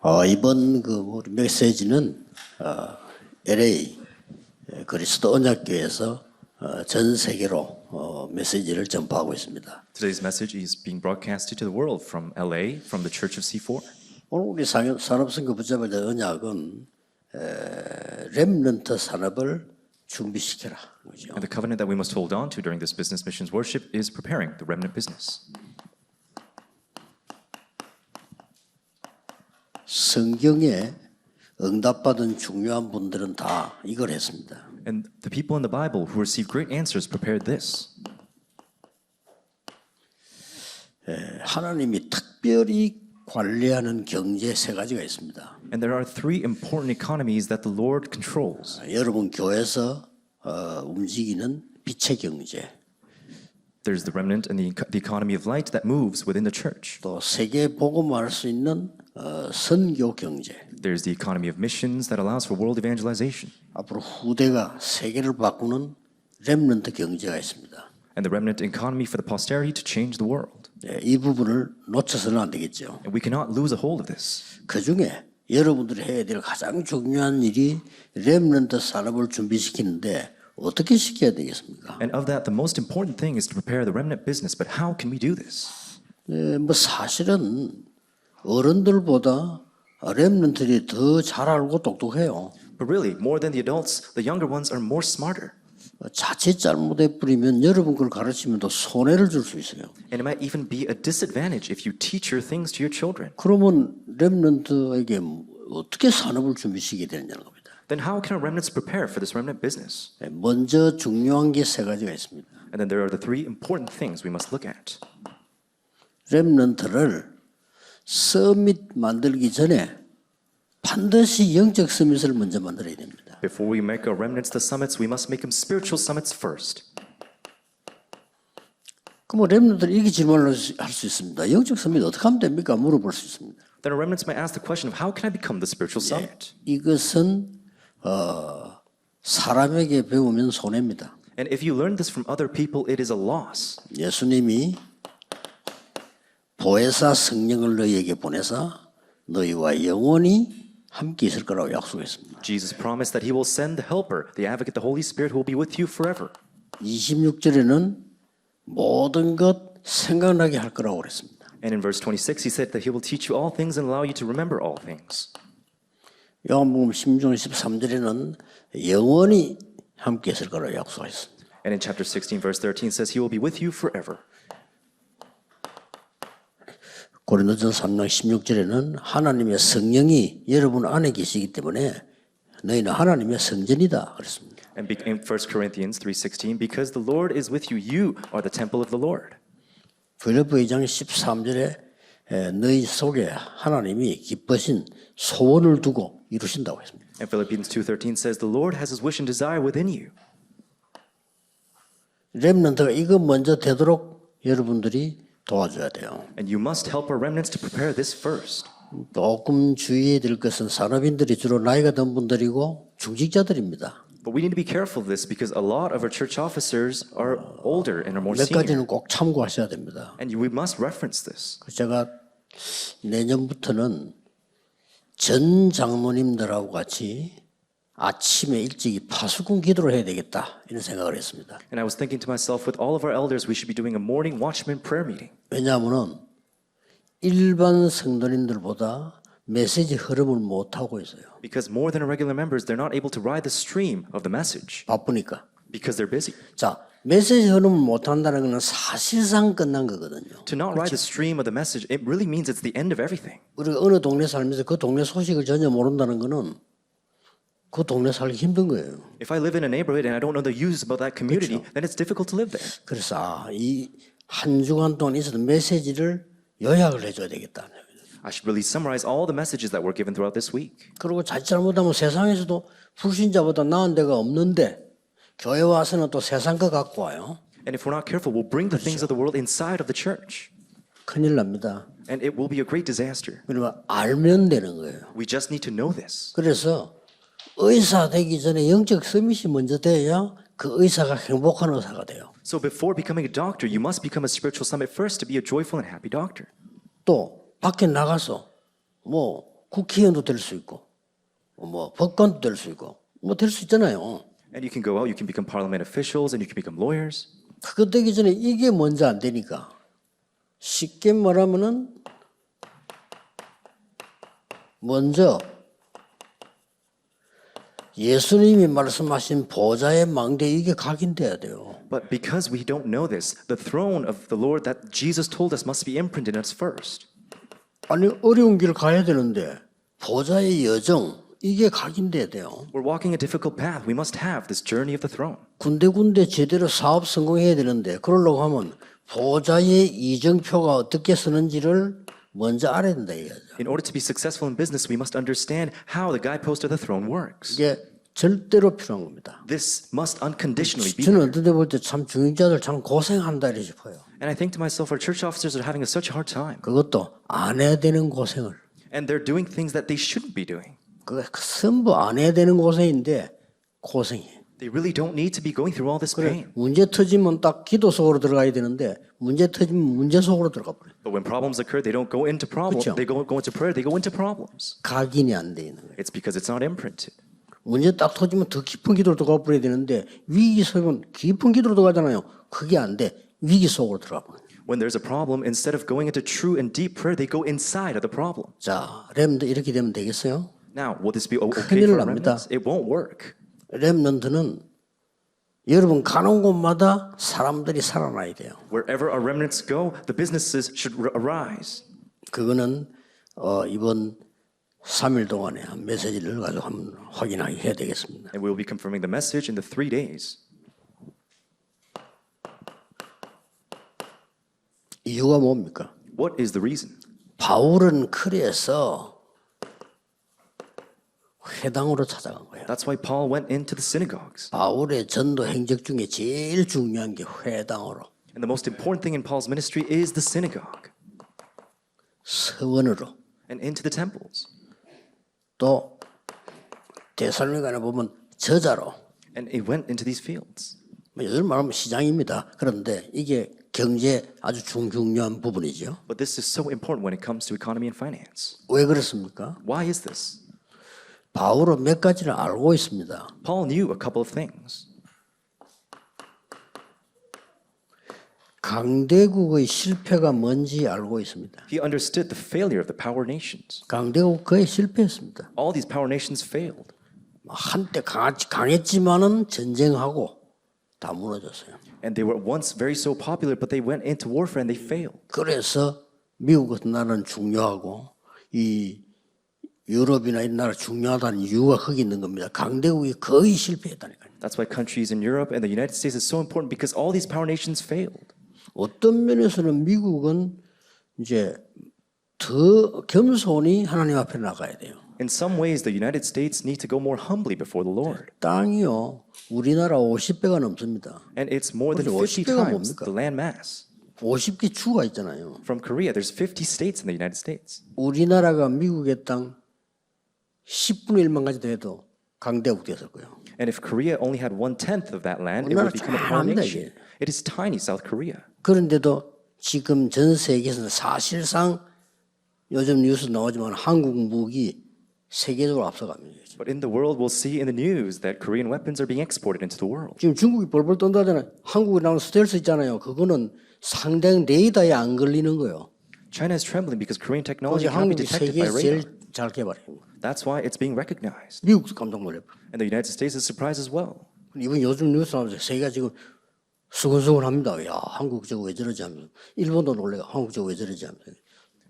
이번 우리 메시지는 LA 그리스도 언약교회에서 전 세계로 메시지를 전파하고 있습니다. Today's message is being broadcasted to the world from LA, from the Church of C4. 오늘 우리 산업선교 붙잡을 때 언약은 렘넌트 산업을 준비시켜라. 그죠? And the covenant that we must hold on to during this business missions worship is preparing the remnant business. 성경에 응답받은 중요한 분들은 다 이걸 했습니다. And the people in the Bible who received great answers prepared this. 하나님이 특별히 관리하는 경제 세 가지가 있습니다. And there are three important economies that the Lord controls. 여러분 교회에서 움직이는 빛의 경제, There's the remnant and the economy of light that moves within the church. 또 세계 복음화할 수 있는 선교 경제. There's the economy of missions that allows for world evangelization. 앞으로 후대가 세계를 바꾸는 렘넌트 경제가 있습니다. And the remnant economy for the posterity to change the world. 이 부분을 놓쳐서는 안 되겠죠. And we cannot lose a hold of this. 그 중에 여러분들이 해야 될 가장 중요한 일이 렘넌트 산업을 준비시키는데 어떻게 시켜야 되겠습니까? And of that, the most important thing is to prepare the remnant business. But how can we do this? 뭐 사실은 어른들보다 렘넌트들이 더 잘 알고 똑똑해요. But really, more than the adults, the younger ones are more smarter. 자칫 잘못해 뿌리면 여러분 걸 가르치면 또 손해를 줄 수 있어요. And it might even be a disadvantage if you teach your things to your children. 그러면 렘넌트에게 어떻게 산업을 준비시켜야 되느냐는 겁니다. Then how can our remnants prepare for this remnant business? 먼저 중요한 게 세 가지가 있습니다. And then there are the three important things we must look at. 렘넌트를 서밋 만들기 전에 반드시 영적 서밋을 먼저 만들어야 됩니다. Before we make our remnants the summits, we must make them spiritual summits first. 그럼 렘넌트를 이렇게 질문을 할 수 있습니다. 영적 서밋 어떻게 하면 됩니까? 물어볼 수 있습니다. Then our remnants might ask the question of how can I become the spiritual summit? 이것은 사람에게 배우면 손해입니다. And if you learn this from other people, it is a loss. 예수님이 보혜사 성령을 너희에게 보내사 너희와 영원히 함께 있을 거라고 약속했습니다. Jesus promised that he will send the helper, the advocate, the Holy Spirit who will be with you forever. 26절에는 모든 것 생각나게 할 거라고 그랬습니다. And in verse 26, he said that he will teach you all things and allow you to remember all things. 요한복음 16장 13절에는 영원히 함께 있을 거라고 약속했습니다. And in chapter 16, verse 13 says he will be with you forever. 고린도전 3장 16절에는 하나님의 성령이 여러분 안에 계시기 때문에 너희는 하나님의 성전이다 그랬습니다. And in 1 Corinthians 3:16, because the Lord is with you, you are the temple of the Lord. 빌립보 2장 13절에 너희 속에 하나님이 기쁘신 소원을 두고 이루신다고 했습니다. And Philippians 2:13 says the Lord has his wish and desire within you. 렘넌트가 이거 먼저 되도록 여러분들이 도와줘야 돼요. And you must help our remnants to prepare this first. 조금 주의해야 될 것은 산업인들이 주로 나이가 든 분들이고 중직자들입니다. But we need to be careful of this because a lot of our church officers are older and are more 몇 senior. 가지는 꼭 참고하셔야 됩니다. And we must reference this. 제가 내년부터는 전 장로님들하고 같이 아침에 일찍이 파수꾼 기도를 해야 되겠다 이런 생각을 했습니다. And I was thinking to myself, with all of our elders, we should be doing a morning watchman prayer meeting. 왜냐하면 일반 성도님들보다 메시지 흐름을 못 하고 있어요. Because more than our regular members, they're not able to ride the stream of the message 바쁘니까. because they're busy. 자, 메시지 흐름을 못 한다는 것은 사실상 끝난 거거든요. To not ride the stream of the message, it really means it's the end of everything. 우리가 어느 동네 살면서 그 동네 소식을 전혀 모른다는 것은 그 동네 살기 힘든 거예요. If I live in a neighborhood and I don't know the news about that community, then it's difficult to live there. 그래서 이 한 주간 동안 있었던 메시지를 요약을 해줘야 되겠다. I should really summarize all the messages that were given throughout this week. 그리고 자칫 잘못하면 세상에서도 불신자보다 나은 데가 없는데 교회 와서는 또 세상 거 갖고 와요. And if we're not careful, we'll bring the things of the world inside of the church. 큰일 납니다. And it will be a great disaster. 그러면 알면 되는 거예요. We just need to know this. 그래서 의사 되기 전에 영적 서밋이 먼저 돼야 그 의사가 행복한 의사가 돼요. So before becoming a doctor, you must become a spiritual summit first to be a joyful and happy doctor. 또 밖에 나가서 뭐 국회의원도 될 수 있고, 뭐 법관도 될 수 있고, 뭐 될 수 있잖아요. And you can go out, you can become parliament officials, and you can become lawyers. 그거 되기 전에 이게 먼저 안 되니까 쉽게 말하면은 먼저 예수님이 말씀하신 보좌의 망대 이게 각인돼야 돼요. But because we don't know this, the throne of the Lord that Jesus told us must be imprinted in us first. 아니 어려운 길 가야 되는데 보좌의 여정 이게 각인돼야 돼요. We're walking a difficult path. We must have this journey of the throne. 군데군데 제대로 사업 성공해야 되는데 그러려고 하면 보좌의 이정표가 어떻게 쓰는지를 먼저 알아야 된다 이거죠. In order to be successful in business, we must understand how the guidepost of the throne works. 이게 절대로 필요한 겁니다. This must unconditionally be 저는 there. 어떤 데 볼 때 참 중직자들 참 고생한다 이래 싶어요. And I think to myself, our church officers are having such a hard time. 그것도 안 해야 되는 고생을. And they're doing things that they shouldn't be doing. 그게 전부 안 해야 되는 고생인데 고생이에요. They really don't need to be going through all this pain. 문제 터지면 딱 기도 속으로 들어가야 되는데 문제 터지면 문제 속으로 들어가 버려요. But when problems occur, they don't go into problems. 그렇죠. They go into prayer. They go into problems. 각인이 안 돼 있는 거예요. It's because it's not imprinted. 문제 딱 터지면 더 깊은 기도로 들어가 버려야 되는데 위기 속은 깊은 기도로 들어가잖아요. 그게 안 돼. 위기 속으로 들어가 버려요. When there's a problem, instead of going into true and deep prayer, they go inside of the problem. 자, 렘도 이렇게 되면 되겠어요? Now, will this be okay 큰일 for 납니다. remnants? It won't work. 렘넌트는 여러분 가는 곳마다 사람들이 살아나야 돼요. Wherever our remnants go, the businesses should arise. 그거는 이번 3일 동안에 한 메시지를 가지고 한번 확인하게 해야 되겠습니다. And we will be confirming the message in the 3 days. 이유가 뭡니까? What is the reason? 바울은 크레에서 회당으로 찾아간 거예요. That's why Paul went into the synagogues. 바울의 전도 행적 중에 제일 중요한 게 회당으로, And the most important thing in Paul's ministry is the synagogue 서원으로, and into the temples. 또 데살로니가에 보면 저자로, And it went into these fields. 요즘 말하면 시장입니다. 그런데 이게 경제 아주 중요한 부분이죠. But this is so important when it comes to economy and finance. 왜 그렇습니까? Why is this? 바울은 몇 가지를 알고 있습니다. Paul knew a couple of things. 강대국의 실패가 뭔지 알고 있습니다. He understood the failure of the power nations. 강대국 거의 실패했습니다. All these power nations failed. 한때 강했지만은 전쟁하고 다 무너졌어요. And they were once very so popular, but they went into warfare and they failed. 그래서 미국 같은 나라는 중요하고 이 유럽이나 이 나라 중요하다는 이유가 거기 있는 겁니다. 강대국이 거의 실패했다니까요. That's why countries in Europe and the United States is so important because all these power nations failed. 어떤 면에서는 미국은 이제 더 겸손히 하나님 앞에 나가야 돼요. In some ways, the United States need to go more humbly before the Lord. 땅이요, 우리나라 50배가 넘습니다. And it's more than 그렇죠. 50 50배가 times 뭡니까? the land mass. 50개 주가 있잖아요. From Korea, there's 50 states in the United States. 우리나라가 미국의 땅 10분의 1만 가지도 해도 강대국 됐을 거예요. And if Korea only had 1/10 of that land, it would become a power 조그맣다, nation. It is tiny South Korea. 그런데도 지금 전 세계에서는 사실상 요즘 뉴스 나오지만 한국 무기 세계적으로 앞서갑니다. But in the world, we'll see in the news that Korean weapons are being exported into the world. 지금 중국이 벌벌 떤다잖아요. 한국에 나오는 스텔스 있잖아요. 그거는 상대형 레이더에 안 걸리는 거예요. China is trembling because Korean technology 그래서 cannot be 한국이 detected by 세계에서 제일 radar. 잘 개발해요. That's why it's being recognized. 미국도 깜짝 놀래요. And the United States is surprised as well. 이번 요즘 뉴스 나오면서 세계가 지금 수근수근합니다. 야, 한국 저거 왜 저러지 하면서. 일본도 놀래요. 한국 저거 왜 저러지 하면서.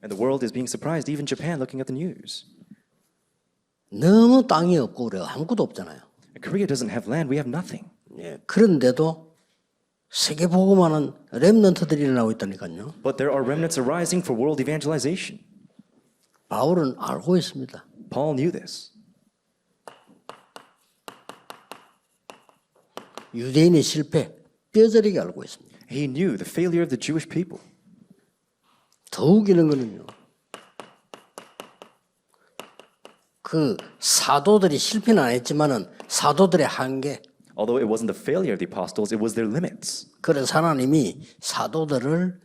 And the world is being surprised, even Japan looking at the news. 너무 땅이 없고 그래요. 아무것도 없잖아요. And Korea doesn't have land, we have nothing. 예, 그런데도 세계 보고만은 렘넌트들이 일어나고 있다니까요. But there are remnants arising for world evangelization. 바울은 알고 있습니다. Paul knew this. 유대인의 실패 뼈저리게 알고 있습니다. He knew the failure of the Jewish people. 더욱 이런 거는요. 그 사도들이 실패는 안 했지만은 사도들의 한계. Although it wasn't the failure of the apostles, it was their limits. 그래서 하나님이 사도들을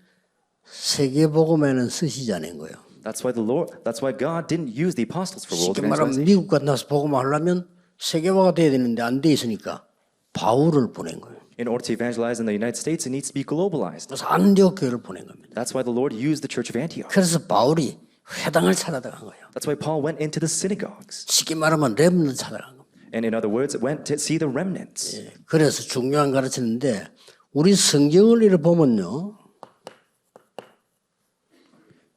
세계복음에는 쓰시지 않은 거예요. That's why God didn't use the apostles for world 쉽게 말하면 evangelization. 미국 같은 데서 복음하려면 세계화가 돼야 되는데 안 돼 있으니까 바울을 보낸 거예요. In order to evangelize in the United States, it needs to be globalized. 그래서 안디옥 교회를 보낸 겁니다. That's why the Lord used the Church of Antioch. 그래서 바울이 회당을 찾아간 거예요. That's why Paul went into the synagogues. 쉽게 말하면 렘넌트 찾아간 겁니다. And in other words, went to see the remnants. 그래서 중요한 가르치는데 우리 성경을 이렇게 보면요.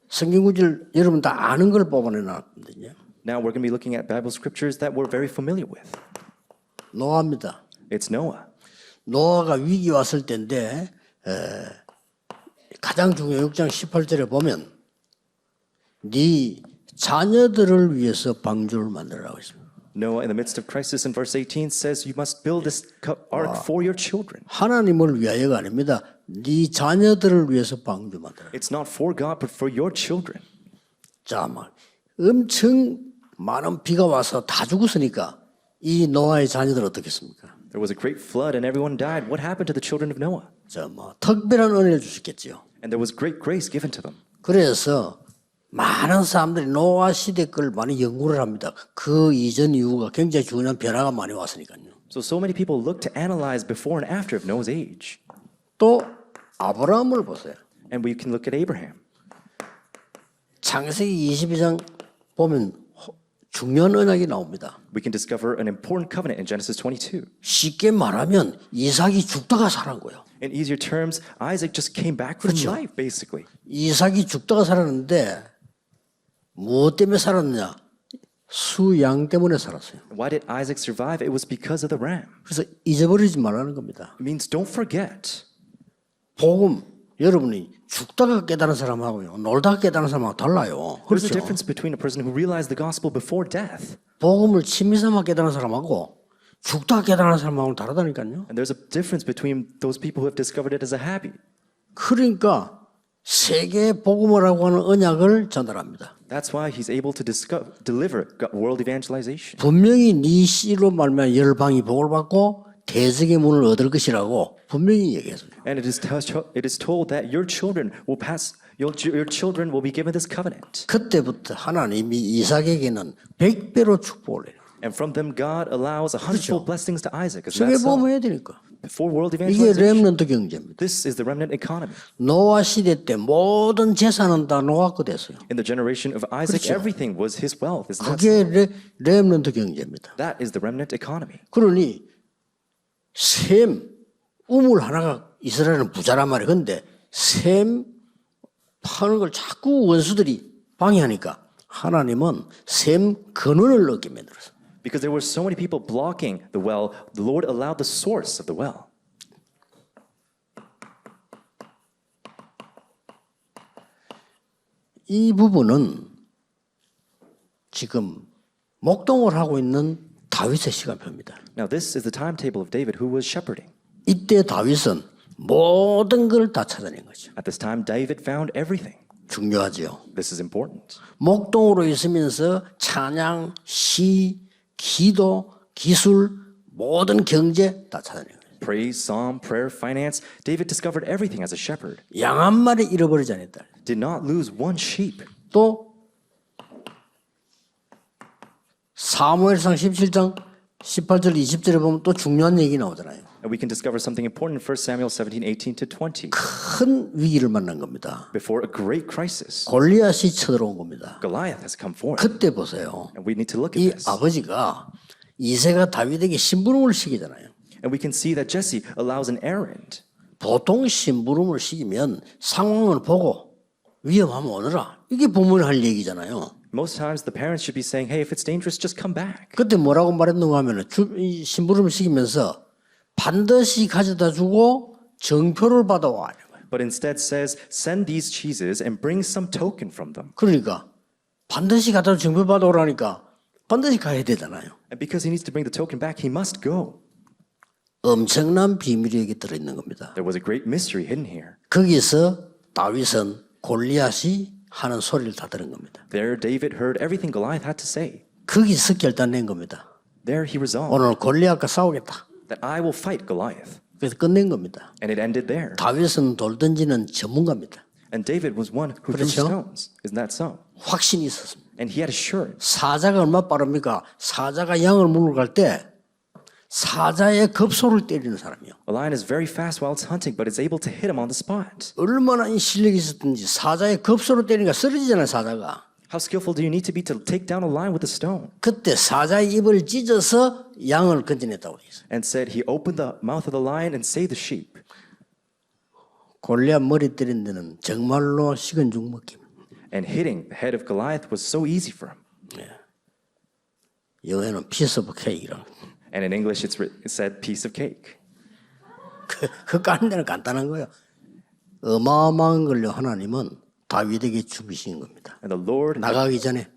성경 구절 여러분 다 아는 걸 뽑아내 놨거든요. Now we're going to be looking at Bible scriptures that we're very familiar with. 노아입니다. It's Noah. 노아가 위기 왔을 때인데 가장 중요한 6장 18절에 보면 네 자녀들을 위해서 방주를 만들라고 했습니다. Noah, in the midst of crisis, in verse 18, says, "You must build this ark for your children." 하나님을 위하여가 아닙니다. 네 자녀들을 위해서 방주 만들라. It's not for God, but for your children. 자, 막 엄청 많은 비가 와서 다 죽었으니까 이 노아의 자녀들 어떻겠습니까? There was a great flood and everyone died. What happened to the children of Noah? 저 뭐 특별한 은혜를 주셨겠지요. And there was great grace given to them. 그래서 많은 사람들이 노아 시대 걸 많이 연구를 합니다. 그 이전 이후가 굉장히 중요한 변화가 많이 왔으니까요. So many people look to analyze before and after of Noah's age. 또 아브라함을 보세요. And we can look at Abraham. 창세기 22장 보면 중요한 언약이 나옵니다. We can discover an important covenant in Genesis 22. 쉽게 말하면 이삭이 죽다가 살은 거예요. In easier terms, Isaac just came back from 그렇죠. life, basically. 이삭이 죽다가 살았는데 무엇 때문에 살았느냐? 수양 때문에 살았어요. Why did Isaac survive? It was because of the ram. 그래서 잊어버리지 말라는 겁니다. It means don't forget. 복음 여러분이 죽다가 깨달은 사람하고요, 놀다가 깨달은 사람하고 달라요. There's a 그렇죠? difference between a person who realized the gospel before death, 복음을 취미삼아 깨달은 사람하고 죽다가 깨달은 사람하고는 다르다니까요. and there's a difference between those people who have discovered it as a habit. 그러니까 세계 복음이라고 하는 언약을 전달합니다. That's why he's able to deliver world evangelization. 분명히 네 씨로 말미암아 열방이 복을 받고 대적의 문을 얻을 것이라고 분명히 얘기했어요. And it is told that your children will pass. Your children will be given this covenant. 그때부터 하나님이 이삭에게는 100배로 축복을 해요. And from them, God allows 100-fold blessings to Isaac. Isn't 세계 that so? 복음 해야 되니까. For world 이게 evangelization. 렘넌트 경제입니다. This is the remnant economy. 노아 시대 때 모든 재산은 다 노아 거 됐어요. In the generation of Isaac, 그렇죠. everything was his wealth. Isn't that so? 그게 렘넌트 경제입니다. That is the remnant economy. 그러니 셈 우물 하나가 이스라엘은 부자란 말이에요. 근데 셈 파는 걸 자꾸 원수들이 방해하니까 하나님은 셈 근원을 얻게 만들었어요. Because there were so many people blocking the well, the Lord allowed the source of the well. 이 부분은 지금 목동을 하고 있는 다윗의 시간표입니다. Now, this is the timetable of David, who was shepherding. 이때 다윗은 모든 걸 다 찾아낸 거죠. At this time, David found everything. 중요하죠. This is important. 목동으로 있으면서 찬양, 시, 기도, 기술, 모든 경제 다 찾아낸 거예요. Praise, psalm, prayer, finance. David discovered everything as a shepherd. 양 한 마리 잃어버리지 않았다. Did not lose one sheep. 또 사무엘상 17장 18절 20절에 보면 또 중요한 얘기 나오잖아요. And we can discover something important in 1 Samuel 17, 18 to 20. 큰 위기를 만난 겁니다. Before a great crisis, 골리앗이 쳐들어온 겁니다. Goliath has come forth. 그때 보세요. And we need to look at 이 this. 아버지가 이새가 다윗에게 심부름을 시키잖아요. And we can see that Jesse allows an errand. 보통 심부름을 시키면 상황을 보고 위험하면 오너라. 이게 부모님 할 얘기잖아요. Most times the parents should be saying, hey, if it's dangerous, just come back. 그때 뭐라고 말했는가 하면 이 심부름을 시키면서 반드시 가져다 주고 정표를 받아와. But instead says, send these cheeses and bring some token from them. 그러니까 반드시 갖다 정표 받아오라니까 반드시 가야 되잖아요. And because he needs to bring the token back, he must go. 엄청난 비밀이 여기 들어있는 겁니다. There was a great mystery hidden here. 거기서 다윗은 골리앗이 하는 소리를 다 들은 겁니다. There David heard everything Goliath had to say. 거기서 결단낸 겁니다. There he resolved 오늘 골리앗과 싸우겠다. that I will fight Goliath. 그래서 끝낸 겁니다. And it ended there. 다윗은 돌 던지는 전문가입니다. And David was one who threw 그렇죠? stones. Isn't that so? 확신이 있었습니다. And he had assurance. 사자가 얼마나 빠릅니까? 사자가 양을 물으러 갈 때 사자의 급소를 때리는 사람이요. A lion is very fast while it's hunting, but it's able to hit him on the spot. 얼마나 이 실력이 있었든지 사자의 급소를 때리니까 쓰러지잖아요, 사자가. How skillful do you need to be to take down a lion with a stone? 그때 사자의 입을 찢어서 양을 건져냈다고 돼 있어요. And said he opened the mouth of the lion and saved the sheep. 골리앗 머리 때린 데는 정말로 식은 죽 먹기. And hitting the head of Goliath was so easy for him. 영어에는 piece of cake이라고. And in English, it said piece of cake. 그 까는 데는 간단한 거예요. 어마어마한 걸요 하나님은 다윗에게 주신 겁니다. And 나가기 전에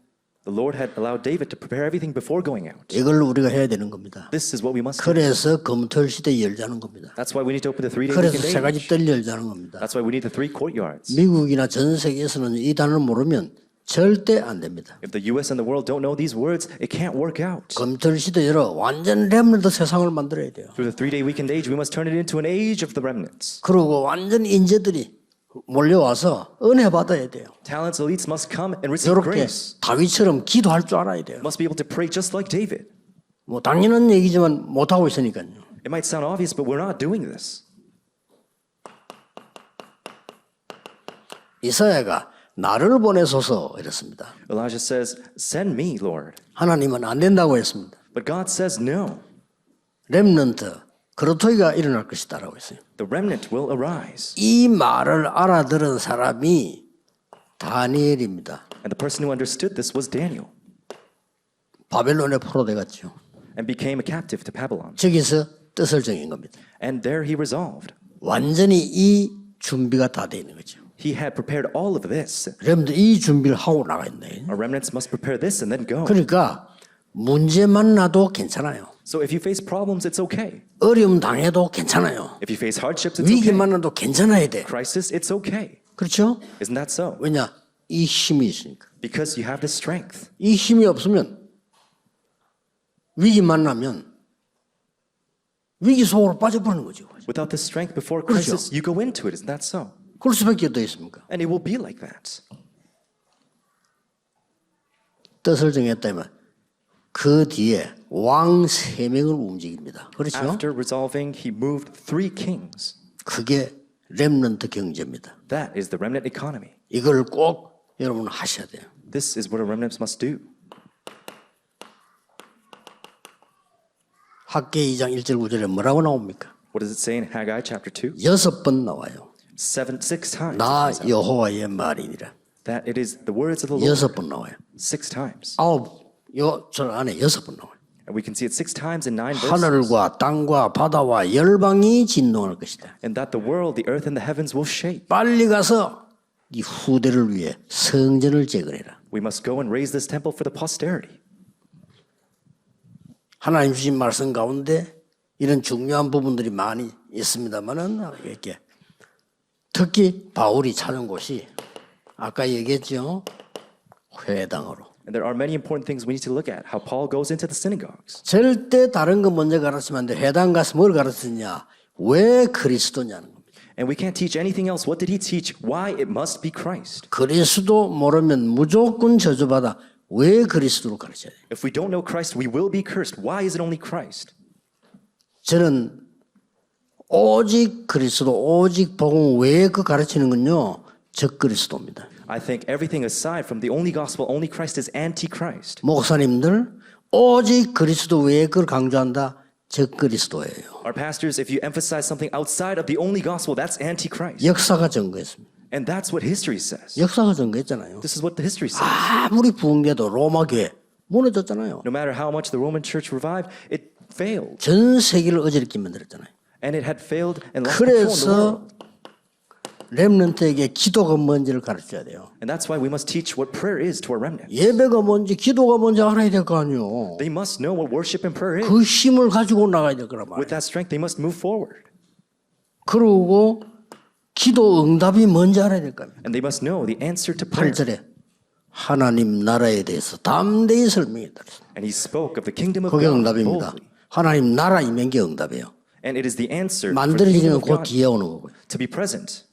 the Lord had allowed David to prepare everything before going out. 이걸 우리가 해야 되는 겁니다. This is what we must do. 그래서 검토일 시대 열자는 겁니다. That's why we need to open the 3-day 그래서 weekend 세 가지 age. 뜰 열자는 겁니다. That's why we need the 3 courtyards. 미국이나 전 세계에서는 이 단어를 모르면 절대 안 됩니다. If the U.S. and the world don't know these words, it can't work out. 검토일 시대 열어 완전 렘넌트 세상을 만들어야 돼요. Through the 3-day weekend age, we must turn it into an age of the remnants. 그리고 완전 인재들이 몰려와서 은혜 받아야 돼요. Talents, elites must come and receive 이렇게 grace. 다윗처럼 기도할 줄 알아야 돼요. Must be able to pray just like David. 뭐 당연한 얘기지만 못 하고 있으니까요. It might sound obvious, but we're not doing this. 이사야가 나를 보내소서 이랬습니다. Elijah says, "Send me, Lord." 하나님은 안 된다고 했습니다. But God says no. 렘넌트 그로토이가 일어날 것이다라고 했어요. The remnant will arise. 이 말을 알아들은 사람이 다니엘입니다. And the person who understood this was Daniel 바벨론에 포로돼 갔죠. and became a captive to Babylon. 저기서 뜻을 정한 겁니다. And there he resolved. 완전히 이 준비가 다 돼 있는 거죠. He had prepared all of this. 렘넌트 이 준비를 하고 나가 있네. Our remnants must prepare this and then go. 그러니까 문제 만나도 괜찮아요. So if you face problems, it's okay. 어려움 당해도 괜찮아요. If you face hardships, it's 위기 okay. 만나도 괜찮아야 돼. Crisis, it's okay. 그렇죠? Isn't that so? 왜냐? 이 힘이 있으니까. Because you have this strength. 이 힘이 없으면 위기 만나면 위기 속으로 빠져버리는 거죠. Without this strength before 그렇죠. crisis, you go into it. Isn't that so? 그럴 수밖에 어떻게 있습니까? And it will be like that. 뜻을 정했다면 그 뒤에 왕 3명을 움직입니다. 그렇죠? After resolving, he moved 3 kings. 그게 렘넌트 경제입니다. That is the remnant economy. 이걸 꼭 여러분 하셔야 돼요. This is what our remnants must do. 학계 2장 1절 9절에 뭐라고 나옵니까? What does it say in Haggai chapter 2? 6번 나와요. 6 times. 나 it says 여호와의 말이니라. that it is the words of the Lord. 6번 나와요. 6 times. 저 안에 6번 나와요. And we can see it 6 times in 9 verses. 하늘과 땅과 바다와 열방이 진동할 것이다. And that the world, the earth, and the heavens will shake. 빨리 가서 이 후대를 위해 성전을 재건해라. We must go and raise this temple for the posterity. 하나님 주신 말씀 가운데 이런 중요한 부분들이 많이 있습니다만은 이렇게 특히 바울이 찾은 곳이 아까 얘기했죠. 회당으로. And there are many important things we need to look at. How Paul goes into the synagogues. 절대 다른 거 먼저 가르치면 안 돼. 회당 가서 뭘 가르치냐? 왜 그리스도냐는 겁니다. And we can't teach anything else. What did he teach? Why it must be Christ. 그리스도 모르면 무조건 저주받아. 왜 그리스도를 가르쳐야 돼? If we don't know Christ, we will be cursed. Why is it only Christ? 저는 오직 그리스도, 오직 복음 외에 그 가르치는 건요. 적그리스도입니다. I think everything aside from the only gospel, only Christ is anti-Christ. 목사님들 오직 그리스도 외에 그걸 강조한다. 적그리스도예요. Our pastors, if you emphasize something outside of the only gospel, that's anti-Christ. 역사가 증거했습니다. And that's what history says. 역사가 증거했잖아요. This is what the history says. 아무리 부흥돼도 로마 교회 무너졌잖아요. No matter how much the Roman church revived, it failed. 전 세계를 어지럽게 만들었잖아요. And it had failed and lost control in the world. 그래서 렘넌트에게 기도가 뭔지를 가르쳐야 돼요. And that's why we must teach what prayer is to our remnant. 예배가 뭔지 기도가 뭔지 알아야 될 거 아니에요. They must know what worship and prayer is. 그 힘을 가지고 나가야 될 거란 With 말이에요. that strength, they must move forward. 그리고 기도 응답이 뭔지 알아야 될 겁니다. And they must know the answer to prayer. 8절에 하나님 나라에 대해서 담대히 설명했다. And he spoke of the kingdom of 그게 God 응답입니다. boldly. 하나님 나라 이면 게 응답이에요. And it is the answer for the 만들어지는 kingdom of 곧 God 뒤에 오는 거고요. to be present.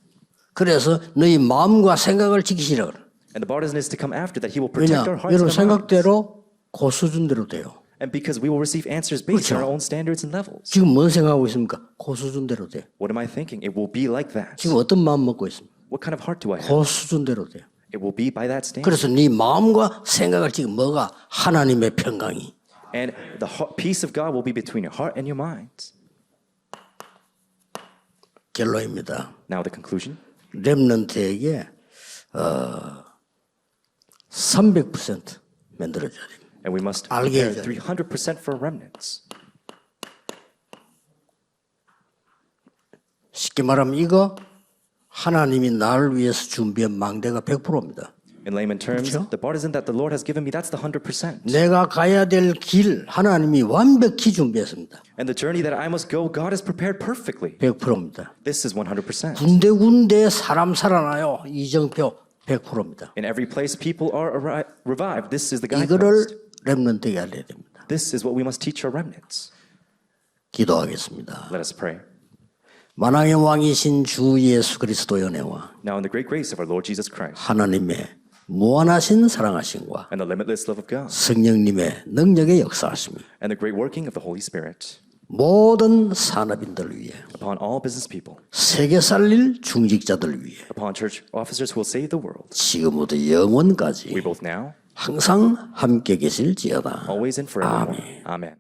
그래서 너희 마음과 생각을 지키시라 그래. And the burden is to come after that. He will 왜냐? protect our hearts 여러분 and our minds. 생각대로 그 수준대로 돼요. And because we will receive answers based on 그렇죠. our own standards and levels. 지금 뭔 생각하고 있습니까? 그 수준대로 돼. What am I thinking? It will be like that. 지금 어떤 마음 먹고 있습니까? What kind of heart do I have? 그 수준대로 돼요. It will be by that standard. 그래서 네 마음과 생각을 지금 뭐가 하나님의 평강이. And the peace of God will be between your heart and your mind. 결론입니다. Now the conclusion. 렘넌트에게 300% 만들어줘야 됩니다. And we must 알게 prepare 해줘야 300% for remnants. 쉽게 말하면 이거 하나님이 나를 위해서 준비한 망대가 100%입니다. In layman terms, 그렇죠? the partisan that the Lord has given me, that's the 100%. 내가 가야 될 길 하나님이 완벽히 준비했습니다. And the journey that I must go, God has prepared perfectly. 100%입니다. This is 100%. 군데군데 사람 살아나요. 이정표 100%입니다. In every place, people are revived. This is the 이거를 guidepost. 렘넌트에게 알려야 됩니다. This is what we must teach our remnants. 기도하겠습니다. Let us pray. 만왕의 왕이신 주 예수 그리스도의 은혜와 Now in the great grace of our Lord Jesus Christ 하나님의 무한하신 사랑하심과 and the limitless love of God 성령님의 능력의 역사하심이 and the great working of the Holy Spirit 모든 산업인들을 위해 upon all business people, 세계 살릴 중직자들을 위해 upon church officers who will save the world, 지금부터 영원까지 we both now, 항상 함께 계실지어다. always and forevermore. Amen.